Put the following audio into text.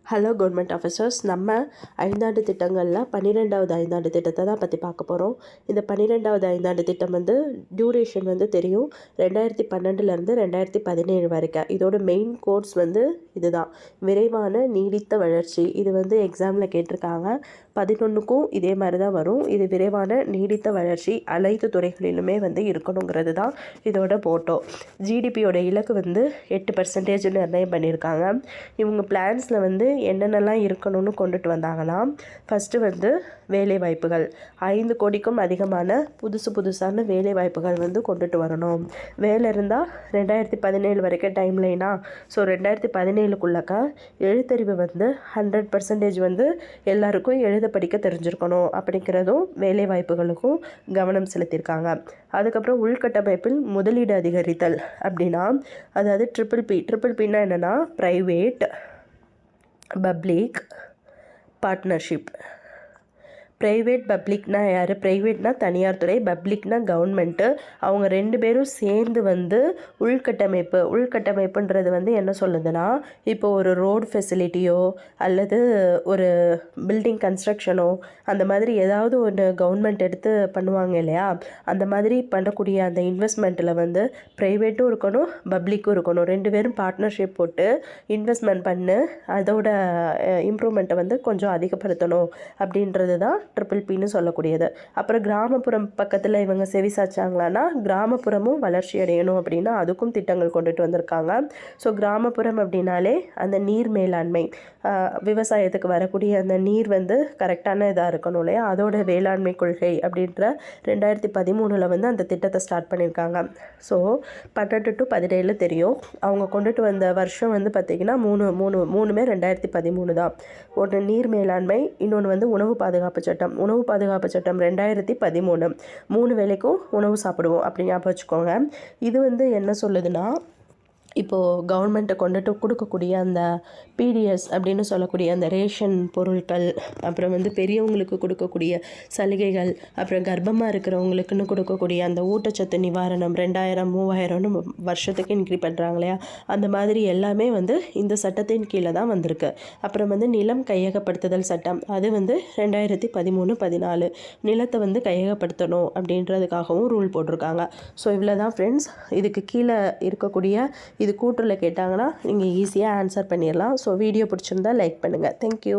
Hello government officers, நம்ம ஐந்தாண்டு திட்டங்களில் 12வது ஐந்தாண்டு திட்டத்தை தான் பற்றி பார்க்க போகிறோம். இந்த 12வது ஐந்தாண்டு திட்டம் வந்து டியூரேஷன் வந்து தெரியும், 2012லேருந்து 2017 வரைக்கும். இதோட மெயின் கோர்ஸ் வந்து இதுதான், விரைவான நீடித்த வளர்ச்சி. இது வந்து எக்ஸாமில் கேட்டிருக்காங்க. 11க்கும் இதே மாதிரி தான் வரும். இது விரைவான நீடித்த வளர்ச்சி அனைத்து துறைகளிலுமே வந்து இருக்கணுங்கிறது தான் இதோட போட்டோ. ஜிடிபியோட இலக்கு வந்து 8% நிர்ணயம் பண்ணியிருக்காங்க. இவங்க பிளான்ஸில் வந்து என்னென்னலாம் இருக்கணும்னு கொண்டுட்டு வந்தாங்களாம். ஃபஸ்ட்டு வந்து வேலைவாய்ப்புகள், 5 கோடிக்கும் அதிகமான புதுசான வேலைவாய்ப்புகள் வந்து கொண்டுட்டு வரணும். வேலை இருந்தால் 2017 வரைக்கும் டைம் லைனா, ஸோ 2017க்குள்ளக்கா எழுத்தறிவு வந்து 100% வந்து எல்லாருக்கும் எழுத படிக்க தெரிஞ்சிருக்கணும் அப்படிங்கிறதும் வேலைவாய்ப்புகளுக்கும் கவனம் செலுத்தியிருக்காங்க. அதுக்கப்புறம் உள்கட்டமைப்பில் முதலீடு அதிகரித்தல் அப்படின்னா, அதாவது ட்ரிபிள் பின்னா என்னென்னா ப்ரைவேட், பப்ளிக், பார்ட்னர்ஷிப். ப்ரைவேட் பப்ளிக்னா யார்? ப்ரைவேட்னா தனியார் துறை, பப்ளிக்னா கவர்மெண்ட்டு. அவங்க 2 பேரும் சேர்ந்து வந்து உள்கட்டமைப்புன்றது வந்து என்ன சொல்லுதுன்னா, இப்போ ஒரு ரோடு ஃபெசிலிட்டியோ அல்லது ஒரு பில்டிங் கன்ஸ்ட்ரக்ஷனோ அந்த மாதிரி ஏதாவது ஒன்று கவர்மெண்ட் எடுத்து பண்ணுவாங்க இல்லையா, அந்த மாதிரி பண்ணக்கூடிய அந்த இன்வெஸ்ட்மெண்ட்டில் வந்து ப்ரைவேட்டும் இருக்கணும், பப்ளிக்கும் இருக்கணும். 2 பேரும் பார்ட்னர்ஷிப் போட்டு இன்வெஸ்ட்மெண்ட் பண்ணு அதோட இம்ப்ரூவ்மெண்ட்டை வந்து கொஞ்சம் அதிகப்படுத்தணும் அப்படின்றது தான் ட்ரிபிள் சொல்லக்கூடியது. அப்புறம் கிராமப்புறம் பக்கத்தில் இவங்க செவி சாச்சாங்களான்னா, கிராமப்புறமும் வளர்ச்சி அடையணும் அப்படின்னா அதுக்கும் திட்டங்கள் கொண்டுட்டு வந்திருக்காங்க. ஸோ கிராமப்புறம் அப்படின்னாலே அந்த நீர் மேலாண்மை, விவசாயத்துக்கு வரக்கூடிய அந்த நீர் வந்து கரெக்டான இதாக இருக்கணும் இல்லையா, அதோட வேளாண்மை கொள்கை அப்படின்ற 2013 வந்து அந்த திட்டத்தை ஸ்டார்ட் பண்ணியிருக்காங்க. ஸோ 12 to 17 தெரியும். அவங்க கொண்டுட்டு வந்த வருஷம் வந்து பார்த்திங்கன்னா மூணுமே 2013 தான். ஒன்று நீர் மேலாண்மை, இன்னொன்று வந்து உணவு பாதுகாப்பு சட்டம். உணவு பாதுகாப்பு சட்டம் 2013. 3 வேளைக்கும் உணவு சாப்பிடுவோம் அப்படி ஞாபகம் வச்சுக்கோங்க. இது வந்து என்ன சொல்லுதுன்னா, இப்போது கவர்மெண்ட்டை கொண்டுட்டு கொடுக்கக்கூடிய அந்த பிடிஎஸ் அப்படின்னு சொல்லக்கூடிய அந்த ரேஷன் பொருட்கள், அப்புறம் வந்து பெரியவங்களுக்கு கொடுக்கக்கூடிய சலுகைகள், அப்புறம் கர்ப்பமாக இருக்கிறவங்களுக்குன்னு கொடுக்கக்கூடிய அந்த ஊட்டச்சத்து நிவாரணம் 2000 3000ன்னு வருஷத்துக்கு இன்க்ரீஸ் பண்ணுறாங்க இல்லையா, அந்த மாதிரி எல்லாமே வந்து இந்த சட்டத்தின் கீழே தான் வந்திருக்கு. அப்புறம் வந்து நிலம் கையகப்படுத்துதல் சட்டம், அது வந்து 2013-14 நிலத்தை வந்து கையகப்படுத்தணும் அப்படின்றதுக்காகவும் ரூல் போட்டிருக்காங்க. ஸோ இவ்வளோ தான் ஃப்ரெண்ட்ஸ். இதுக்கு கீழே இருக்கக்கூடிய இது கூற்றுல கேட்டாங்கன்னா நீங்கள் ஈஸியாக ஆன்சர் பண்ணிடலாம். ஸோ வீடியோ பிடிச்சிருந்தா லைக் பண்ணுங்கள். தேங்க்யூ.